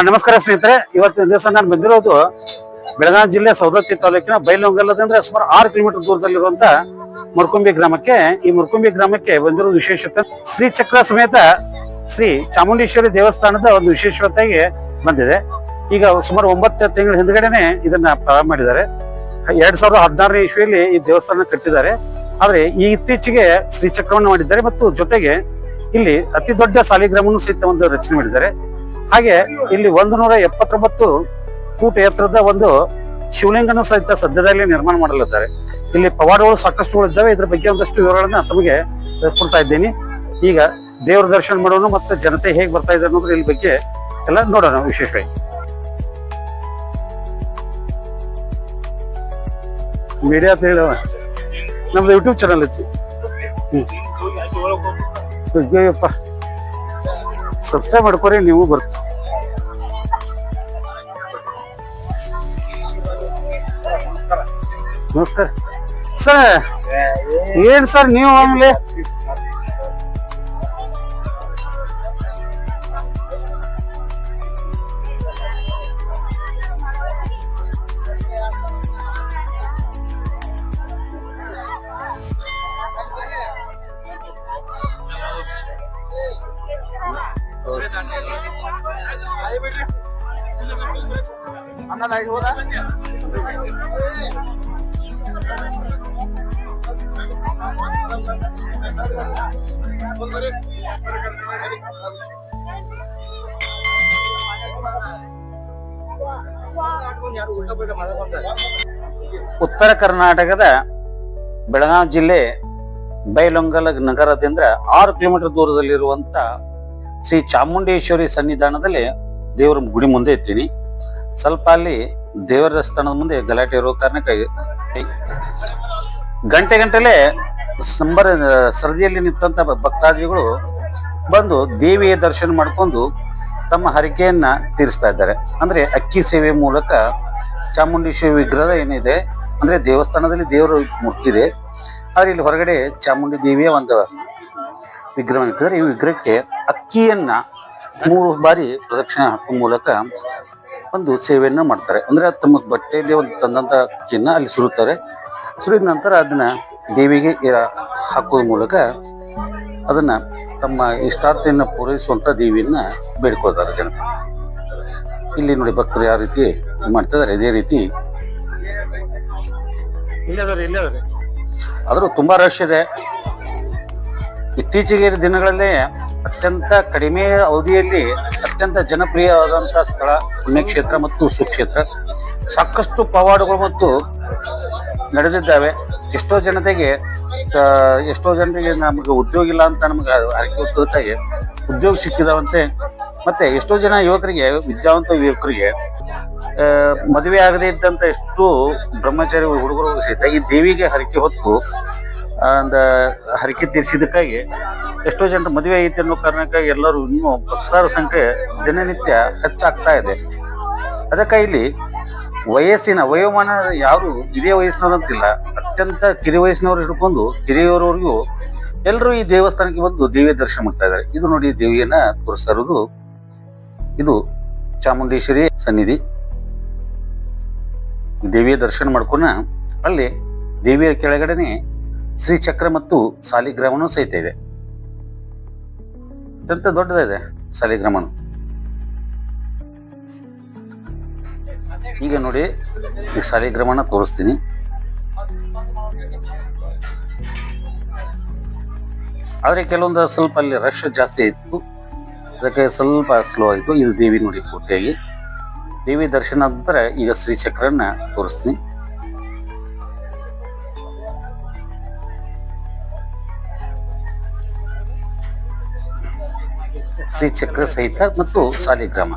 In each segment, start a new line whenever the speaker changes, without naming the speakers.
ನಮಸ್ಕಾರ ಸ್ನೇಹಿತರೆ, ಇವತ್ತಿನ ದಿವಸ ನಾನು ಬಂದಿರೋದು ಬೆಳಗಾವಿ ಜಿಲ್ಲೆ ಸವದತ್ತಿ ತಾಲೂಕಿನ ಬೈಲಹೊಂಗಲದಿಂದ ಸುಮಾರು 6 ಕಿಲೋಮೀಟರ್ ದೂರದಲ್ಲಿರುವಂತ ಮುರ್ಕುಂಬಿ ಗ್ರಾಮಕ್ಕೆ. ಈ ಮುರ್ಕುಂಬಿ ಗ್ರಾಮಕ್ಕೆ ಬಂದಿರೋದು ವಿಶೇಷತೆ ಶ್ರೀ ಚಕ್ರ ಸಮೇತ ಶ್ರೀ ಚಾಮುಂಡೇಶ್ವರಿ ದೇವಸ್ಥಾನದ ಒಂದು ವಿಶೇಷತೆಗೆ ಬಂದಿದೆ. ಈಗ ಸುಮಾರು 9 ತಿಂಗಳ ಹಿಂದ್ಗಡೆನೆ ಇದನ್ನ ಪ್ರಾರಂಭ ಮಾಡಿದ್ದಾರೆ. 2016ನೇ ಇಸ್ವಿಯಲ್ಲಿ ಈ ದೇವಸ್ಥಾನ ಕಟ್ಟಿದ್ದಾರೆ. ಆದ್ರೆ ಈ ಇತ್ತೀಚೆಗೆ ಶ್ರೀ ಚಕ್ರವನ್ನು ಮಾಡಿದ್ದಾರೆ ಮತ್ತು ಜೊತೆಗೆ ಇಲ್ಲಿ ಅತಿ ದೊಡ್ಡ ಸಾಲಿಗ್ರಾಮವನ್ನು ಸಹಿತ ಒಂದು ರಚನೆ ಮಾಡಿದ್ದಾರೆ. ಹಾಗೆ ಇಲ್ಲಿ 179 ಫೂಟ್ ಎತ್ತರದ ಒಂದು ಶಿವಲಿಂಗನ ಸಹಿತ ಸದ್ಯದಲ್ಲಿ ನಿರ್ಮಾಣ ಮಾಡಲಿದ್ದಾರೆ. ಇಲ್ಲಿ ಪವಾಡಗಳು ಸಾಕಷ್ಟು ಇದ್ದಾವೆ. ಇದ್ರ ಬಗ್ಗೆ ಒಂದಷ್ಟು ವಿವರಗಳನ್ನ ತಮಗೆ ಕೊಡ್ತಾ ಇದ್ದೀನಿ. ಈಗ ದೇವರ ದರ್ಶನ ಮಾಡೋಣ ಮತ್ತೆ ಜನತೆ ಹೇಗೆ ಬರ್ತಾ ಇದೆ ಅನ್ನೋದ್ರ ಇಲ್ಲಿ ಬಗ್ಗೆ ಎಲ್ಲ ನೋಡೋಣ ವಿಶೇಷವಾಗಿ. ಮೀಡಿಯಾ ಅಂತ ಹೇಳುವ ನಮ್ದು ಯೂಟ್ಯೂಬ್ ಚಾನಲ್ ಇತ್ತು. ಅಯ್ಯಪ್ಪ, ಸಬ್ಸ್ಕ್ರೈಬ್ ಮಾಡ್ಕೊರಿ, ನೀವು ಬರ್ತೀವಿ. ನಮಸ್ಕಾರ ಸರ್. ಏನ್ ಸರ್ ನೀವು ಆಮೇಲೆ ಉತ್ತರ ಕರ್ನಾಟಕದ ಬೆಳಗಾವಿ ಜಿಲ್ಲೆ ಬೈಲಹೊಂಗಲ ನಗರದಿಂದ 6 ಕಿಲೋಮೀಟರ್ ದೂರದಲ್ಲಿರುವಂತ ಶ್ರೀ ಚಾಮುಂಡೇಶ್ವರಿ ಸನ್ನಿಧಾನದಲ್ಲಿ ದೇವರ ಗುಡಿ ಮುಂದೆ ಇರ್ತೀನಿ. ಸ್ವಲ್ಪ ಅಲ್ಲಿ ದೇವರ ಸ್ಥಾನದ ಮುಂದೆ ಗಲಾಟೆ ಇರೋ ಕಾರಣಕ್ಕೆ ಗಂಟೆಲೆ ಸರದಿಯಲ್ಲಿ ನಿಂತಂತ ಭಕ್ತಾದಿಗಳು ಬಂದು ದೇವಿಯ ದರ್ಶನ ಮಾಡ್ಕೊಂಡು ತಮ್ಮ ಹರಕೆಯನ್ನ ತೀರಿಸ್ತಾ ಇದ್ದಾರೆ. ಅಂದ್ರೆ ಅಕ್ಕಿ ಸೇವೆ ಮೂಲಕ ಚಾಮುಂಡೇಶ್ವರಿ ವಿಗ್ರಹ ಏನಿದೆ ಅಂದ್ರೆ ದೇವಸ್ಥಾನದಲ್ಲಿ ದೇವರ ಮೂರ್ತಿ ಇದೆ, ಆದ್ರೆ ಇಲ್ಲಿ ಹೊರಗಡೆ ಚಾಮುಂಡಿ ದೇವಿಯ ಒಂದು ವಿಗ್ರಹ ಇಟ್ಟಿದ್ದಾರೆ. ಈ ವಿಗ್ರಹಕ್ಕೆ ಅಕ್ಕಿಯನ್ನ 3 ಬಾರಿ ಪ್ರದಕ್ಷಿಣೆ ಹಾಕುವ ಮೂಲಕ ಒಂದು ಸೇವೆಯನ್ನ ಮಾಡ್ತಾರೆ. ಅಂದ್ರೆ ತಮ್ಮ ಬಟ್ಟೆಯಲ್ಲಿ ಒಂದು ತಂದಂತ ಅಕ್ಕಿಯನ್ನ ಅಲ್ಲಿ ಸುರುತ್ತಾರೆ. ಸುರಿದ ನಂತರ ಅದನ್ನ ದೇವಿಗೆ ಹಾಕುವ ಮೂಲಕ ಅದನ್ನ ತಮ್ಮ ಇಷ್ಟಾರ್ಥೆಯನ್ನ ಪೂರೈಸುವಂತ ದೇವಿಯನ್ನ ಬೇಡ್ಕೊಳ್ತಾರೆ ಜನ. ಇಲ್ಲಿ ನೋಡಿ ಭಕ್ತರು ಯಾವ ರೀತಿ ಮಾಡ್ತಿದ್ದಾರೆ, ಇದೇ ರೀತಿ ಆದ್ರೂ ತುಂಬಾ ರಶ್ ಇದೆ. ಇತ್ತೀಚೆಗೆ ದಿನಗಳಲ್ಲಿ ಅತ್ಯಂತ ಕಡಿಮೆ ಅವಧಿಯಲ್ಲಿ ಅತ್ಯಂತ ಜನಪ್ರಿಯವಾದಂತಹ ಸ್ಥಳ ಪುಣ್ಯಕ್ಷೇತ್ರ ಮತ್ತು ಸುಕ್ಷೇತ್ರ. ಸಾಕಷ್ಟು ಪವಾಡಗಳು ಮತ್ತು ನಡೆದಿದ್ದಾವೆ. ಎಷ್ಟೋ ಜನರಿಗೆ ನಮಗೆ ಉದ್ಯೋಗ ಇಲ್ಲ ಅಂತ ನಮ್ಗೆ ಅರಿಕೆ ಗೊತ್ತಾಗಿ ಉದ್ಯೋಗ ಸಿಕ್ಕಿದಾವಂತೆ. ಮತ್ತೆ ಎಷ್ಟೋ ಜನ ಯುವಕರಿಗೆ, ವಿದ್ಯಾವಂತ ಯುವಕರಿಗೆ ಮದುವೆ ಆಗದೇ ಇದ್ದಂತ ಎಷ್ಟು ಬ್ರಹ್ಮಚಾರಿ ಹುಡುಗರು ಸಹಿತ ಈ ದೇವಿಗೆ ಹರಕೆ ಹೊತ್ತು ಹರಕೆ ತೀರಿಸಿದಕ್ಕಾಗಿ ಎಷ್ಟೋ ಜನರು ಮದುವೆ ಐತೆ ಅನ್ನೋ ಕಾರಣಕ್ಕಾಗಿ ಎಲ್ಲರೂ ಇನ್ನೂ ಭಕ್ತರ ಸಂಖ್ಯೆ ದಿನನಿತ್ಯ ಹೆಚ್ಚಾಗ್ತಾ ಇದೆ. ಅದಕ್ಕಾಗಿ ಇಲ್ಲಿ ವಯೋಮಾನ ಯಾರು ಇದೇ ವಯಸ್ಸಿನವ್ರಂತಿಲ್ಲ, ಅತ್ಯಂತ ಕಿರಿ ವಯಸ್ಸಿನವ್ರು ಹಿಡ್ಕೊಂಡು ಹಿರಿಯವರವರೆಗೂ ಎಲ್ಲರೂ ಈ ದೇವಸ್ಥಾನಕ್ಕೆ ಬಂದು ದೇವಿಯ ದರ್ಶನ ಮಾಡ್ತಾ ಇದ್ದಾರೆ. ಇದು ನೋಡಿ ದೇವಿಯನ್ನ ತೋರಿಸ್ತಾ ಇರೋದು. ಇದು ಚಾಮುಂಡೇಶ್ವರಿ ಸನ್ನಿಧಿ. ದೇವಿಯ ದರ್ಶನ ಮಾಡ್ಕೊಂಡ ಅಲ್ಲಿ ದೇವಿಯ ಕೆಳಗಡೆನೆ ಶ್ರೀ ಚಕ್ರ ಮತ್ತು ಸಾಲಿಗ್ರಾಮನು ಸಹಿತ ಇದೆ. ಅತ್ಯಂತ ದೊಡ್ಡದಿದೆ ಸಾಲಿಗ್ರಾಮನು. ಈಗ ನೋಡಿ ಈ ಸಾಲಿಗ್ರಾಮನ ತೋರಿಸ್ತೀನಿ. ಆದ್ರೆ ಕೆಲವೊಂದು ಸ್ವಲ್ಪ ಅಲ್ಲಿ ರಶ್ ಜಾಸ್ತಿ ಇತ್ತು, ಅದಕ್ಕೆ ಸ್ವಲ್ಪ ಸ್ಲೋ ಆಯಿತು. ಇದು ದೇವಿ ನೋಡಿ ಪೂರ್ತಿಯಾಗಿ. ದೇವಿ ದರ್ಶನ ನಂತರ ಈಗ ಶ್ರೀ ಚಕ್ರನ್ನ ತೋರಿಸ್ತೀನಿ. ಶ್ರೀ ಚಕ್ರ ಸಹಿತ ಮತ್ತು ಸಾಲಿಗ್ರಾಮ.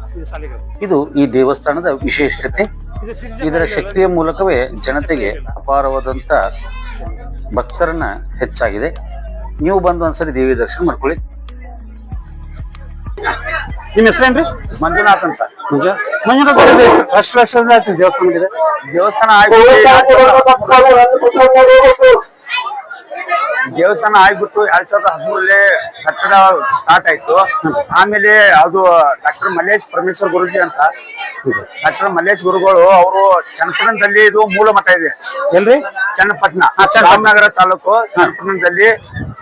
ಇದು ಈ ದೇವಸ್ಥಾನದ ವಿಶೇಷತೆ. ಇದರ ಶಕ್ತಿಯ ಮೂಲಕವೇ ಜನತೆಗೆ ಅಪಾರವಾದಂತ ಭಕ್ತರನ್ನ ಹೆಚ್ಚಾಗಿದೆ. ನೀವು ಬಂದು ಒಂದ್ಸರಿ ದೇವಿ ದರ್ಶನ ಮಾಡ್ಕೊಳ್ಳಿ. ನಿಮ್ಮ ಹೆಸರೇನ್ರಿ? ಮಂಜುನಾಥ್ ಅಂತ. ಮಂಜುನಾಥ್ ಎಷ್ಟು ವರ್ಷದಿಂದ ಆಯ್ತು ದೇವಸ್ಥಾನ ಇದೆ? ದೇವಸ್ಥಾನ
ದೇವಸ್ಥಾನ ಆಗ್ಬಿಟ್ಟು 2013 ಕಟ್ಟಡ ಸ್ಟಾರ್ಟ್ ಆಯ್ತು. ಆಮೇಲೆ ಅದು ಡಾಕ್ಟರ್ ಮಲ್ಲೇಶ್ ಪರಮೇಶ್ವರ್ ಗುರುಜಿ ಅಂತ, ಡಾಕ್ಟರ್ ಮಲ್ಲೇಶ್ ಗುರುಗಳು ಅವರು ಚನ್ನಪಟ್ಟಣದಲ್ಲಿ ಇದು ಮೂಲ ಮಠ ಇದೆ
ಎಲ್ರಿ?
ಚನ್ನಪಟ್ಟಣ, ರಾಮನಗರ ತಾಲೂಕು ಚನ್ನಪಟ್ಟಣದಲ್ಲಿ,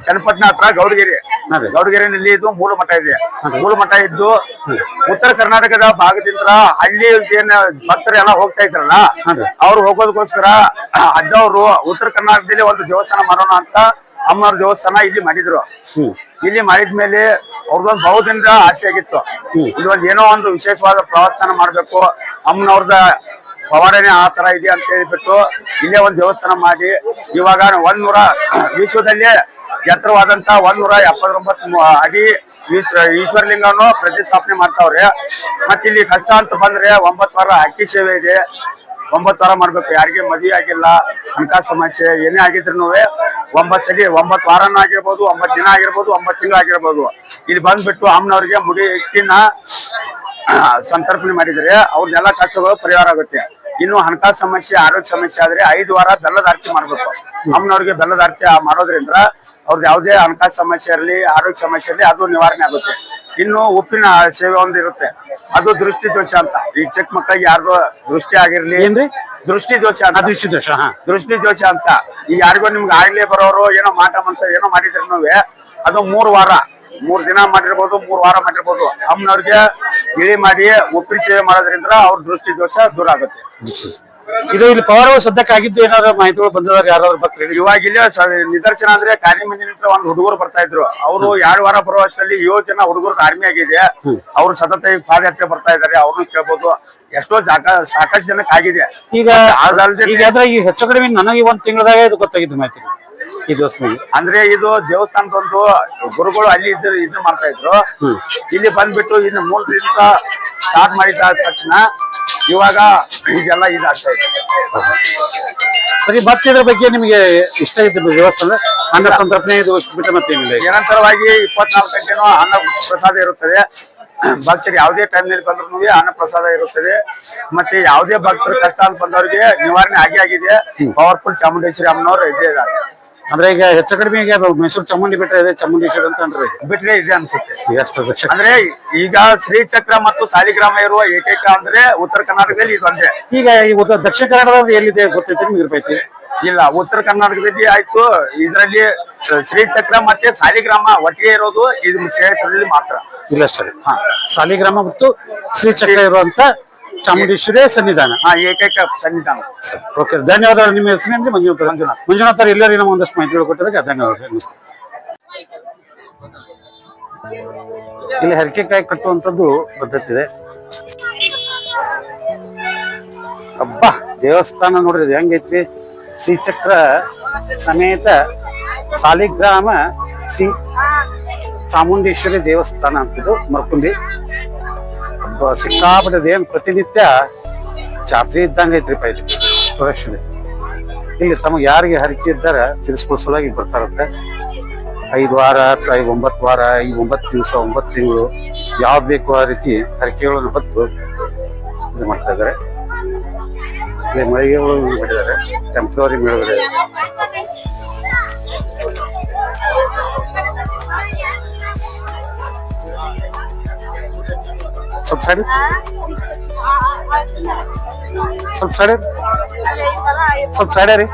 ಚನ್ನಪಟ್ಟಣ ಹತ್ರ ಗೌಡಗೆರೆನಲ್ಲಿ ಇದು ಮೂಲ ಮಠ ಇದೆ. ಮೂಲ ಮಠ ಇದ್ದು ಉತ್ತರ ಕರ್ನಾಟಕದ ಭಾಗದಿಂದ ಹಳ್ಳಿ ಏನ್ ಭಕ್ತರೆಲ್ಲ ಹೋಗ್ತಾ ಇದ್ರಲ್ಲ, ಅವ್ರು ಹೋಗೋದಕ್ಕೋಸ್ಕರ ಅಜ್ಜವ್ರು ಉತ್ತರ ಕರ್ನಾಟಕದಲ್ಲಿ ಒಂದು ದೇವಸ್ಥಾನ ಮಾಡೋಣ ಅಂತ ಅಮ್ಮನವ್ರ ದೇವಸ್ಥಾನ ಇಲ್ಲಿ ಮಾಡಿದ್ರು. ಇಲ್ಲಿ ಮಾಡಿದ್ಮೇಲೆ ಅವ್ರದೊಂದು ಬಹುದಿನದ ಆಸೆ ಆಗಿತ್ತು, ಇಲ್ಲೊಂದು ಏನೋ ಒಂದು ವಿಶೇಷವಾದ ಪ್ರವಾಸನ ಮಾಡ್ಬೇಕು, ಅಮ್ಮನವ್ರದ ಪವಾಡನೆ ಆ ತರ ಇದೆ ಅಂತ ಹೇಳಿಬಿಟ್ಟು ಇಲ್ಲೇ ಒಂದು ದೇವಸ್ಥಾನ ಮಾಡಿ ಇವಾಗ 100 ವಿಶ್ವದಲ್ಲೇ ಎತ್ತರವಾದಂತ 179 ಅಡಿ ಈಶ್ವರಲಿಂಗನು ಪ್ರತಿಷ್ಠಾಪನೆ ಮಾಡ್ತಾವ್ರೆ. ಮತ್ತೆ ಇಲ್ಲಿ ಕಷ್ಟ ಅಂತ ಬಂದ್ರೆ 9 ವಾರ ಅಕ್ಕಿ ಸೇವೆ ಇದೆ. 9 ವಾರ ಮಾಡ್ಬೇಕು. ಯಾರಿಗೆ ಮದುವೆ ಆಗಿಲ್ಲ, ಹಣಕಾಸು ಸಮಸ್ಯೆ ಏನೇ ಆಗಿದ್ರು 9 ವಾರನ ಆಗಿರ್ಬೋದು, 9 ದಿನ ಆಗಿರ್ಬೋದು, 9 ತಿಂಗಳು ಆಗಿರ್ಬೋದು, ಇಲ್ಲಿ ಬಂದ್ಬಿಟ್ಟು ಅಮ್ಮನವ್ರಿಗೆ ಮುಡಿ ಇಟ್ಟಿನ ಸಂತರ್ಪಣೆ ಮಾಡಿದ್ರೆ ಅವ್ರದ್ದೆಲ್ಲ ಕಷ್ಟಗಳು ಪರಿಹಾರ ಆಗುತ್ತೆ. ಇನ್ನು ಹಣಕಾಸು ಸಮಸ್ಯೆ, ಆರೋಗ್ಯ ಸಮಸ್ಯೆ ಆದ್ರೆ 5 ವಾರ ಬೆಲ್ಲದ ಆರತಿ ಮಾಡ್ಬೇಕು. ಅಮ್ಮನವ್ರಿಗೆ ಬೆಲ್ಲದ ಆರತಿ ಮಾಡೋದ್ರಿಂದ ಅವ್ರದ್ದು ಯಾವುದೇ ಹಣಕಾಸು ಸಮಸ್ಯೆ ಇರಲಿ, ಆರೋಗ್ಯ ಸಮಸ್ಯೆ ಇರಲಿ, ಅದು ನಿವಾರಣೆ ಆಗುತ್ತೆ. ಇನ್ನು ಉಪ್ಪಿನ ಸೇವೆ ಒಂದು ಇರುತ್ತೆ, ಅದು ದೃಷ್ಟಿ ದೋಷ ಅಂತ. ಈ ಚಿಕ್ಕ ಮಕ್ಕಳಿಗೆ ಯಾರಿಗೋ ದೃಷ್ಟಿ ಆಗಿರ್ಲಿ, ದೃಷ್ಟಿ ದೋಷ ದೃಷ್ಟಿ ದೋಷ ಅಂತ ಈಗ ಯಾರಿಗೋ ನಿಮ್ಗೆ ಆಗ್ಲೇ ಬರೋರು ಏನೋ ಮಾಟ ಅಂತ ಏನೋ ಮಾಡಿದ್ರು ಅದು 3 ವಾರ 3 ದಿನ ಮಾಡಿರ್ಬೋದು, 3 ವಾರ ಮಾಡಿರ್ಬೋದು. ಅಮ್ಮನವ್ರಿಗೆ ಇಳಿ ಮಾಡಿ ಉಪ್ಪಿನ ಸೇವೆ ಮಾಡೋದ್ರಿಂದ ಅವ್ರ ದೃಷ್ಟಿ ದೋಷ ದೂರ ಆಗುತ್ತೆ.
ಇದು ಇಲ್ಲಿ ಪವಾಡ ಸದ್ಯಕ್ಕಾಗಿದ್ದು ಏನಾದ್ರು ಮಾಹಿತಿಗಳು ಬಂದಿದ್ದಾರೆ ಯಾರಾದ್ರು ಭಕ್ತರಿಗೆ?
ಇವಾಗ ಇಲ್ಲಿ ನಿದರ್ಶನ ಅಂದ್ರೆ ಕಾರ್ಯ ಮಂದಿರ ಒಂದು ಹುಡುಗರು ಬರ್ತಾ ಇದ್ರು. ಅವರು 2 ವಾರ ಬರುವ ಅಷ್ಟರಲ್ಲಿ 7 ಜನ ಹುಡುಗರು ಆರ್ಮಿ ಆಗಿದೆ. ಅವ್ರು ಸತತ ಪಾದಯಾತ್ರೆ ಬರ್ತಾ ಇದಾರೆ, ಅವ್ರನ್ನು ಕೇಳ್ಬೋದು. ಎಷ್ಟೋ ಸಾಕಷ್ಟು ಜನಕ್ಕೆ ಆಗಿದೆ.
ಈಗ ಈ ಹೆಚ್ಚು ಕಡಿಮೆ ನನಗೆ 1 ತಿಂಗಳದಾಗ ಇದು ಗೊತ್ತಾಗಿದ್ದು ಮಾಹಿತಿ ಈ ದೇವಸ್ಥಾನ. ಅಂದ್ರೆ
ಇದು ದೇವಸ್ಥಾನದೊಂದು ಗುರುಗಳು ಅಲ್ಲಿ ಇದು ಮಾಡ್ತಾ ಇದ್ರು. ಇಲ್ಲಿ ಬಂದ್ಬಿಟ್ಟು ಇನ್ನು 3 ದಿವಸ ಸ್ಟಾರ್ಟ್ ಮಾಡಿದ ತಕ್ಷಣ ಇವಾಗ ಇದೆಲ್ಲ ಇದಾಗ್ತಾ ಇದೆ.
ಸರಿ, ಭಕ್ತಿದ್ರ ಬಗ್ಗೆ ನಿಮಗೆ ಇಷ್ಟ ಆಗಿದ್ದ ದೇವಸ್ಥಾನ ಅನ್ನ ಸಂತರ್ಪಣೆ ಇದು ಇಷ್ಟು ಬಿಟ್ಟರೆ ಮತ್ತೇನಿಲ್ಲ?
ನಿರಂತರವಾಗಿ 24 ಗಂಟೆನೂ ಅನ್ನ ಪ್ರಸಾದ ಇರುತ್ತದೆ. ಭಕ್ತರು ಯಾವುದೇ ಟೈಮ್ನಲ್ಲಿ ಬಂದ್ರು ಅನ್ನ ಪ್ರಸಾದ ಇರುತ್ತದೆ. ಮತ್ತೆ ಯಾವುದೇ ಭಕ್ತರು ಕಷ್ಟ ಅಂತ ಬಂದವರಿಗೆ ನಿವಾರಣೆ ಆಗಿದೆ. ಪವರ್ಫುಲ್ ಚಾಮುಂಡೇಶ್ವರಿ ಅಮ್ಮನವ್ರು ಇದೇ ಇದ್ದಾರೆ.
ಅಂದ್ರೆ ಈಗ ಹೆಚ್ಚು ಕಡಿಮೆ ಈಗ ಮೈಸೂರು ಚಾಮುಂಡಿ ಬಿಟ್ರೆ ಇದೆ, ಚಾಮುಂಡೇಶ್ವರಿ ಅಂತ ಅಂದ್ರೆ
ಬಿಟ್ರೆ ಇದೆ ಅನ್ಸುತ್ತೆ.
ಎಷ್ಟು
ಅಂದ್ರೆ ಈಗ ಶ್ರೀಚಕ್ರ ಮತ್ತು ಸಾಲಿಗ್ರಾಮ ಇರುವ ಏಕೈಕ ಅಂದ್ರೆ ಉತ್ತರ ಕರ್ನಾಟಕದಲ್ಲಿ ಇದೊಂದೇ.
ಈಗ ಈ ದಕ್ಷಿಣ ಕನ್ನಡದಲ್ಲಿ ಎಲ್ಲಿದೆ ಗೊತ್ತೈತಿ ನಿಮ್ಗೆ ಇರ್ಬೇಕು?
ಇಲ್ಲ, ಉತ್ತರ ಕರ್ನಾಟಕದಲ್ಲಿ ಆಯ್ತು. ಇದರಲ್ಲಿ ಶ್ರೀಚಕ್ರ ಮತ್ತೆ ಸಾಲಿಗ್ರಾಮ ಒಟ್ಟಿಗೆ ಇರೋದು ಇದು ಕ್ಷೇತ್ರದಲ್ಲಿ ಮಾತ್ರ.
ಇಲ್ಲ ಸರಿ, ಸಾಲಿಗ್ರಾಮ ಮತ್ತು ಶ್ರೀಚಕ್ರ ಇರುವಂತ ಚಾಮುಂಡೇಶ್ವರಿ ಸನ್ನಿಧಾನ,
ಏಕೈಕ ಸನ್ನಿಧಾನ.
ಓಕೆ, ಧನ್ಯವಾದಗಳು. ನಿಮ್ಮ ಹೆಸರಿನಲ್ಲಿ ಮಂಜುನಾಥ್ ಎಲ್ಲರಿಗೂ ನಮ್ಮ ಒಂದಷ್ಟು ಮಾಹಿತಿ ಕೊಟ್ಟಿದ್ದಕ್ಕೆ ಧನ್ಯವಾದಗಳು. ಇಲ್ಲಿ ಹರಕೆಕಾಯಿ ಕಟ್ಟುವಂಥದ್ದು ಪದ್ಧತಿ ಇದೆ. ಅಬ್ಬಾ, ದೇವಸ್ಥಾನ ನೋಡ್ರಿ ಹೆಂಗೈತ್ರಿ. ಶ್ರೀಚಕ್ರ ಸಮೇತ ಸಾಲಿಗ್ರಾಮ ಶ್ರೀ ಚಾಮುಂಡೇಶ್ವರಿ ದೇವಸ್ಥಾನ ಅಂತಿದ್ದು ಮರ್ಕುಂಡಿ. ಸಿಕ್ಕಾಪಟ್ಟೆ ಏನ್ ಪ್ರತಿನಿತ್ಯ ಜಾತ್ರೆ ಇದ್ದಂಗೆ ಐತ್ರಿಪ್ಪ ಇದು. ರಶ್ ಇದೆ ಇಲ್ಲಿ. ತಮಗೆ ಯಾರಿಗೆ ಹರಕೆ ಇದ್ದಾರ ತಿಳಿಸ್ಕೊಳ್ಸಲಾಗಿ ಬರ್ತಾರಂತೆ. 5 ವಾರ ಅಥವಾ 9 ವಾರ, 9 ದಿವಸ 9 ತಿಂಗಳು ಯಾವ್ದು ಬೇಕು ಆ ರೀತಿ ಹರಕೆಗಳನ್ನು ಹೊತ್ತು ಇದು ಮಾಡ್ತಾ ಇದ್ದಾರೆ. ಇಲ್ಲಿ ಮಳಿಗೆಗಳು ಮಾಡಿದ್ದಾರೆ, ಟೆಂಪ್ರವರಿ ಮೇಳಗಡೆ. ಸ್ವಲ್ಪ ಸೈಡ್ ರೀ.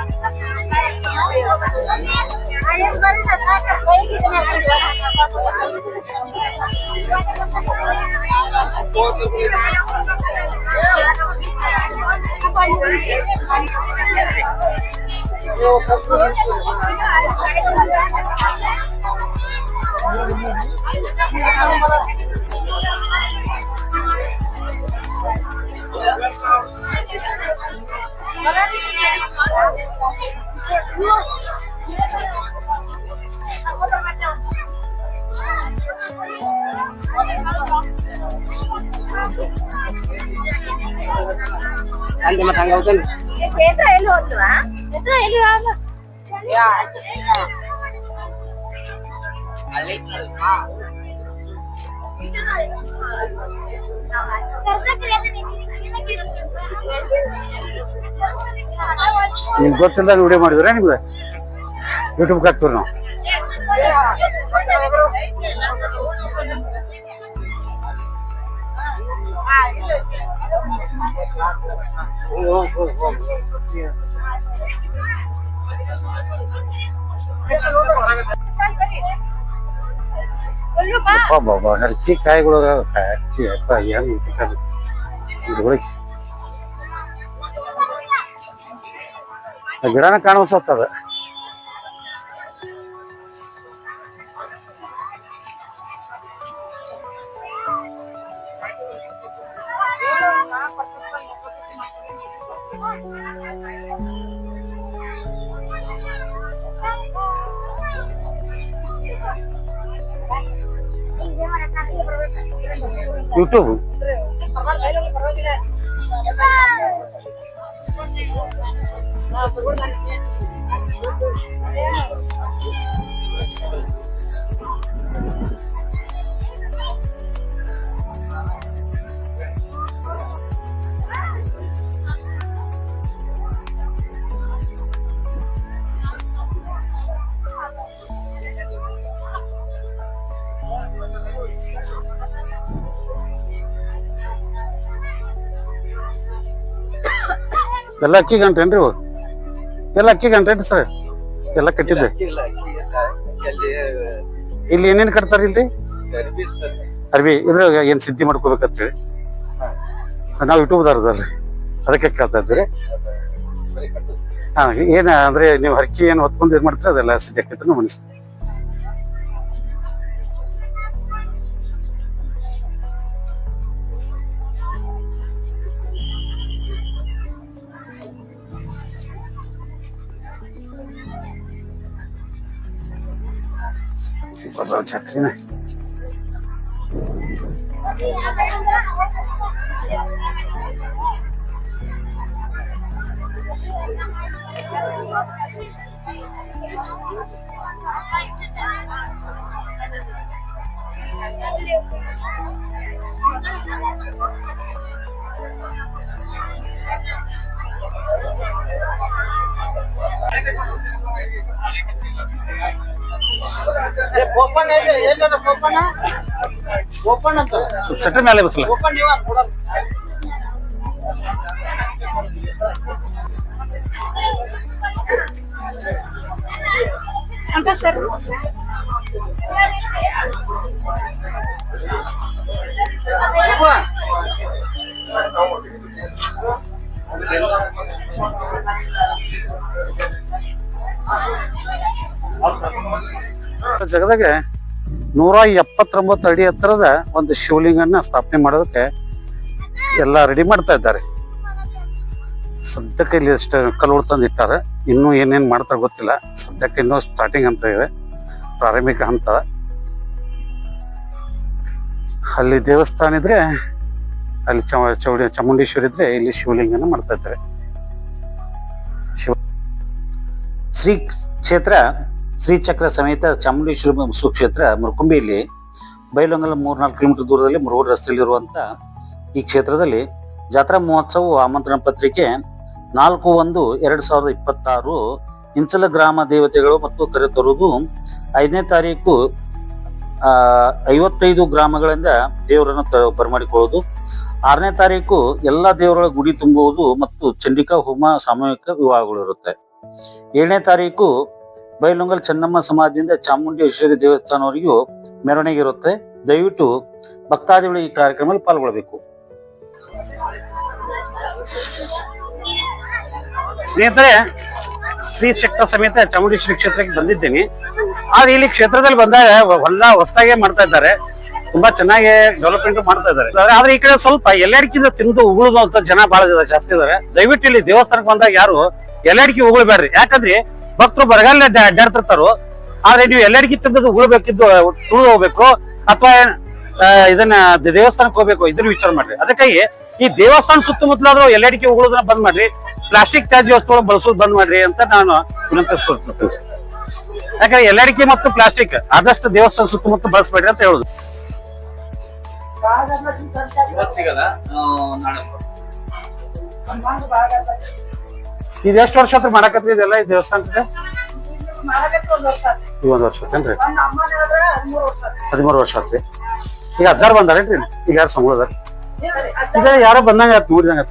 ನಿಮ್ಗೆ ಗೊತ್ತಿಲ್ಲ ವಿಡಿಯೋ ಮಾಡಿದ್ರೆ ನಿಮ್ಗೆ ಯೂಟ್ಯೂಬ್ಗೆ ಹಾಕ್ತೀವಿ ನಾವು. ಹರಚಿ ಕಾಯಿಗಳು ಹಚ್ಚಿ ಅಪ್ಪ ಹೆಂಗ್ ಗಿಡನ ಕಾಣಿಸತ್ತದ. ಯೂಟ್ಯೂಬ್ ಎಲ್ಲ ಅಕ್ಕಿ ಗಂಟೇನ್ರಿ ಇವು? ಎಲ್ಲ ಅಕ್ಕಿ ಗಂಟೇನ್ರಿ ಸರ್? ಎಲ್ಲ ಕಟ್ಟಿದ್ದೆ ಇಲ್ಲಿ ಏನೇನ್ ಕಟ್ತಾರ ಇಲ್ರಿ? ಅರ್ಬಿ ಇದ್ರಾಗ ಏನ್ ಸಿದ್ಧಿ ಮಾಡ್ಕೋಬೇಕಂತೇಳಿ ನಾವ್ ಯೂಟ್ಯೂಬ್ದಾರದಲ್ರಿ ಅದಕ್ಕೆ ಕೇಳ್ತಾ ಇದ್ದೀರಿ. ಹಾ ಏನ ಅಂದ್ರೆ ನೀವು ಹರಕಿ ಏನ್ ಹೊತ್ಕೊಂಡ್ ಏನ್ ಮಾಡ್ತೀರ ಅದೆಲ್ಲ ಸಿದ್ಧಿ ಆಕೈತೆ ಮನಸ್ಸು. ಛತ್ರಿನ ಸೆಟ್ರ ಮೇಲೆ ಬಸಲ್ಲ ಜಗದಾಗ 179 ಅಡಿ ಎತ್ತರದ ಒಂದು ಶಿವಲಿಂಗನ್ನ ಸ್ಥಾಪನೆ ಮಾಡೋದಕ್ಕೆ ಎಲ್ಲ ರೆಡಿ ಮಾಡ್ತಾ ಇದ್ದಾರೆ. ಸದ್ಯಕ್ಕೆ ಇಲ್ಲಿ ಅಷ್ಟು ಕಲ್ಲು ತಂದು ಇಟ್ಟಾರೆ. ಇನ್ನೂ ಏನೇನು ಮಾಡ್ತಾರೆ ಗೊತ್ತಿಲ್ಲ. ಸದ್ಯಕ್ಕೆ ಇನ್ನೂ ಸ್ಟಾರ್ಟಿಂಗ್ ಅಂತ ಇದೆ, ಪ್ರಾರಂಭಿಕ ಹಂತ. ಅಲ್ಲಿ ದೇವಸ್ಥಾನ ಇದ್ರೆ ಅಲ್ಲಿ ಚಾಮುಂಡೇಶ್ವರಿ ಇದ್ರೆ ಇಲ್ಲಿ ಶಿವಲಿಂಗನ ಮಾಡ್ತಾ ಇದ್ದಾರೆ. ಶ್ರೀ ಕ್ಷೇತ್ರ ಶ್ರೀಚಕ್ರ ಸಮೇತ ಚಾಮುಂಡೇಶ್ವರಿ ಸುಕ್ಷೇತ್ರ ಮುರ್ಕುಂಬಿಯಲ್ಲಿ ಬೈಲೊಂಗಲ 3-4 ಕಿಲೋಮೀಟರ್ ದೂರದಲ್ಲಿ ಮುರುಗೋಡು ರಸ್ತೆಯಲ್ಲಿರುವಂತ ಈ ಕ್ಷೇತ್ರದಲ್ಲಿ ಜಾತ್ರಾ ಮಹೋತ್ಸವ ಆಮಂತ್ರಣ ಪತ್ರಿಕೆ 4/1/2026 ಇಂಚಲ ಗ್ರಾಮ ದೇವತೆಗಳು ಮತ್ತು ಕರೆತರುವುದು 5ನೇ ತಾರೀಕು 55 ಗ್ರಾಮಗಳಿಂದ ದೇವರನ್ನು ಬರಮಾಡಿಕೊಳ್ಳುವುದು. 6ನೇ ತಾರೀಕು ಎಲ್ಲಾ ದೇವರುಗಳ ಗುಡಿ ತುಂಬುವುದು ಮತ್ತು ಚಂಡಿಕಾ ಹೋಮ ಸಾಮೂಹಿಕ ವಿವಾಹಗಳು ಇರುತ್ತೆ. 7ನೇ ತಾರೀಕು ಬೈಲೊಂಗಲ್ ಚೆನ್ನಮ್ಮ ಸಮಾಧಿಯಿಂದ ಚಾಮುಂಡೇಶ್ವರಿ ದೇವಸ್ಥಾನವರೆಗೂ ಮೆರವಣಿಗೆ ಇರುತ್ತೆ. ದಯವಿಟ್ಟು ಭಕ್ತಾದಿಗಳು ಈ ಕಾರ್ಯಕ್ರಮದಲ್ಲಿ ಪಾಲ್ಗೊಳ್ಳಬೇಕು. ಸ್ನೇಹಿತರೆ, ಶ್ರೀ ಚಕ್ರ ಸಮೇತ ಚಾಮುಂಡೇಶ್ವರಿ ಕ್ಷೇತ್ರಕ್ಕೆ ಬಂದಿದ್ದೇನೆ. ಆದ್ರೆ ಇಲ್ಲಿ ಕ್ಷೇತ್ರದಲ್ಲಿ ಬಂದಾಗ ಹೊಸದಾಗೆ ಮಾಡ್ತಾ ಇದ್ದಾರೆ, ತುಂಬಾ ಚೆನ್ನಾಗಿ ಡೆವಲಪ್ಮೆಂಟ್ ಮಾಡ್ತಾ ಇದ್ದಾರೆ. ಆದ್ರೆ ಈ ಕಡೆ ಸ್ವಲ್ಪ ಎಲ್ಲಡಿಕಿಂದ ತಿಂದು ಉಗುಳುವಂತ ಜನ ಬಹಳ ಜಾಸ್ತಿ ಇದಾರೆ. ದಯವಿಟ್ಟು ಇಲ್ಲಿ ದೇವಸ್ಥಾನಕ್ಕೆ ಬಂದಾಗ ಯಾರು ಎಲ್ಲಡಿಕೆ ಉಗುಳ್ಬೇಡ್ರಿ. ಯಾಕಂದ್ರೆ ಭಕ್ತರು ಬರಗಾಲ ಅಡ್ಡಾಡ್ತಿರ್ತಾರೋ. ಆದ್ರೆ ನೀವು ಎಲ್ಲಡಿಕೆ ತಿಂದದ್ದು ಉಗುಳ್ಬೇಕಿದ್ದು ತುಳಿದು ಹೋಗ್ಬೇಕು ಅಥವಾ ಇದನ್ನ ದೇವಸ್ಥಾನಕ್ಕೆ ಹೋಗ್ಬೇಕು, ಇದನ್ನ ವಿಚಾರ ಮಾಡ್ರಿ. ಅದಕ್ಕಾಗಿ ಈ ದೇವಸ್ಥಾನ ಸುತ್ತಮುತ್ತಲಾದ್ರೂ ಎಲ್ಲಡಿಕೆ ಉಗುಳೋದನ್ನ ಬಂದ್ ಮಾಡ್ರಿ, ಪ್ಲಾಸ್ಟಿಕ್ ತ್ಯಾಜ್ಯ ವಸ್ತುಗಳು ಬಳಸೋದು ಬಂದ್ ಮಾಡ್ರಿ ಅಂತ ನಾನು ವಿನಂತಿಸ್ಕೊಳ್ತೀನಿ. ಯಾಕಂದ್ರೆ ಎಲ್ಲಡಿಕೆ ಮತ್ತು ಪ್ಲಾಸ್ಟಿಕ್ ಆದಷ್ಟು ದೇವಸ್ಥಾನ ಸುತ್ತಮುತ್ತ ಬಳಸಬೇಡ್ರಿ ಅಂತ ಹೇಳುದು. ಇದು ಎಷ್ಟು ವರ್ಷ ಹತ್ರ ಮಾಡಕತ್ರಿ ಇದೆಲ್ಲ ಈ ದೇವಸ್ಥಾನಕ್ಕೆ? 1 ವರ್ಷ ಆತೇನ್ರಿ? 13 ವರ್ಷ ಆತ್ರಿ. ಈಗ ಅಜ್ಜಾರ್ ಬಂದಾರೇನ್ರಿ? ಈಗ ಯಾರು ಸಂಬಳ ಅದಾರ? ಇದ ಯಾರೋ ಬಂದಂಗ ಆಯ್ತು ನೋಡಿದಂಗ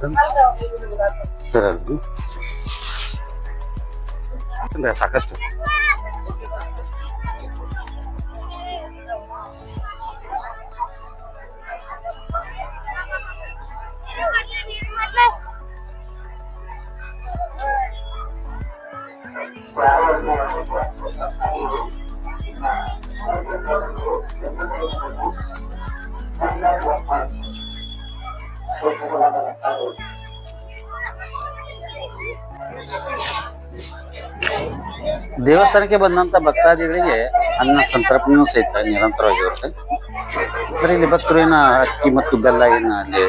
ಸಾಕಷ್ಟು ದೇವಸ್ಥಾನಕ್ಕೆ ಬಂದಂತ ಭಕ್ತಾದಿಗಳಿಗೆ ಅನ್ನ ಸಂತರ್ಪಣೆಯೂ ಸಹಿತ ನಿರಂತರವಾಗಿರುತ್ತೆ. ಅಂದ್ರೆ ಇಲ್ಲಿ ಭಕ್ತರು ಏನ ಅಕ್ಕಿ ಮತ್ತು ಬೆಲ್ಲ ಏನ ಅಲ್ಲಿ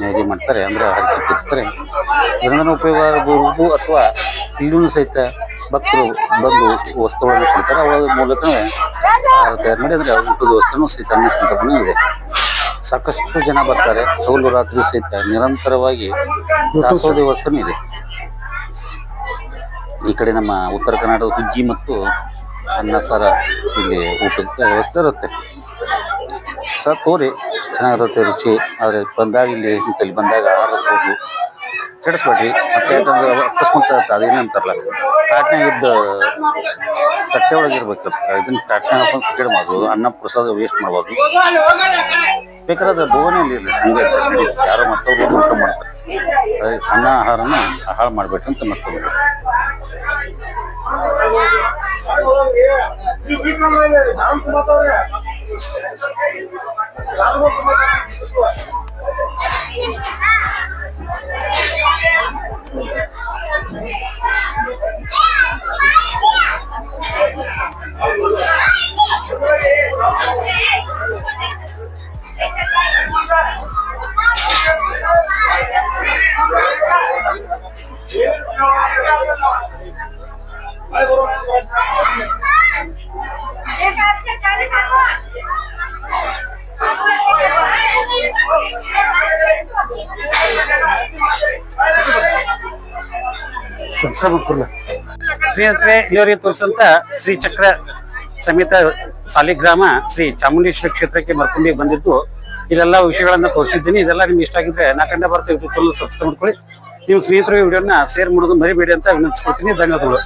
ನೈವೇದ್ಯ ಮಾಡ್ತಾರೆ, ಅಂದ್ರೆ ಹರಕೆ ತೀರಿಸ್ತಾರೆ. ಇದರಿಂದ ಉಪಯೋಗ ಆಗಬಹುದು, ಅಥವಾ ಇಲ್ಲೂ ಸಹಿತ ಭಕ್ತರು ಬಂದು ವಸ್ತುಗಳನ್ನು ಕೊಡ್ತಾರೆ. ಅವರ ಮೂಲಕವೇ ಆಹಾರ ತಯಾರು ಮಾಡಿ ಅಂದ್ರೆ ಊಟದ ವ್ಯವಸ್ಥೆನೂ ಸಹಿತ ಅನ್ನ ಸಂತರ್ಪಣೆ ಇದೆ. ಸಾಕಷ್ಟು ಜನ ಬರ್ತಾರೆ. ಹಗಲು ರಾತ್ರಿ ಸಹಿತ ನಿರಂತರವಾಗಿ ದಾಸೋಹ ವ್ಯವಸ್ಥೆನೂ ಇದೆ. ಈ ಕಡೆ ನಮ್ಮ ಉತ್ತರ ಕನ್ನಡದ ಹುಗ್ಗಿ ಮತ್ತು ಅನ್ನ ಸಾರ ಇಲ್ಲಿ ಊಟದ ವ್ಯವಸ್ಥೆ ಇರುತ್ತೆ. ತೋರಿ ಚೆನ್ನಾಗಿರುತ್ತೆ ರುಚಿ. ಆದ್ರೆ ಬಂದಾಗ ಇಲ್ಲಿ ಇಂತಲ್ಲಿ ಬಂದಾಗ ಆಹಾರ ಹೋಗು ಕೆಡಿಸ್ಬೇಡ್ರಿ. ಮತ್ತೆ ಯಾಕಂದ್ರೆ ಅಕಸ್ಮಾತ್ ಅದೇನೇ ಅಂತಾರಲ್ಲ, ತಾಟ್ನಾಗ ಇದ್ದ ತಟ್ಟೆ ಒಳಗೆ ಇರ್ಬೇಕು. ಇದನ್ನ ತಾಟ್ನಾಗ ಹಾಕೊಂಡು ಕೇಳ್ಬಾರ್ದು. ಅನ್ನ ಪ್ರಸಾದ ವೇಸ್ಟ್ ಮಾಡ್ಬಾರ್ದು. ಬೇಕಾದ್ರೆ ಬೋಗನೆಯಲ್ಲಿ ಇರಲಿ, ಹಂಗೆ ಯಾರೋ ಮತ್ತೊಬ್ರು ಊಟ ಮಾಡ್ತಾರೆ. ಅನ್ನ ಆಹಾರನ ಹಾಳು ಮಾಡ್ಬೇಕಂತ ಮತ್ತೊಂದು. ಸ್ನೇಹಿತರೆ, ಇಲ್ಲಿವರೆಗೆ ತೋರಿಸಿದಂತ ಶ್ರೀ ಚಕ್ರ ಸಮೇತ ಸಾಲಿಗ್ರಾಮ ಶ್ರೀ ಚಾಮುಂಡೇಶ್ವರಿ ಕ್ಷೇತ್ರಕ್ಕೆ ಮರ್ಕೊಂಡಿಗೆ ಬಂದಿದ್ದು ಇಲ್ಲೆಲ್ಲ ವಿಷಯಗಳನ್ನ ತೋರಿಸಿದ್ದೀನಿ. ಇದೆಲ್ಲ ನಿಮ್ಗೆ ಇಷ್ಟ ಆಗಿದ್ರೆ ನಾಕಂಡ ಬರ್ತಾ ಯೂಟ್ಯೂಬ್ ಸಬ್ಸ್ಕ್ರೈಬ್ ಮಾಡ್ಕೊಳ್ಳಿ. ನೀವು ಸ್ನೇಹಿತರು ವಿಡಿಯೋನ ಶೇರ್ ಮಾಡೋದು ಮರಿಬೇಡಿ ಅಂತ ವಿನಂತಿಸ್ಕೊಳ್ತೀನಿ. ಧನ್ಯವಾದಗಳು.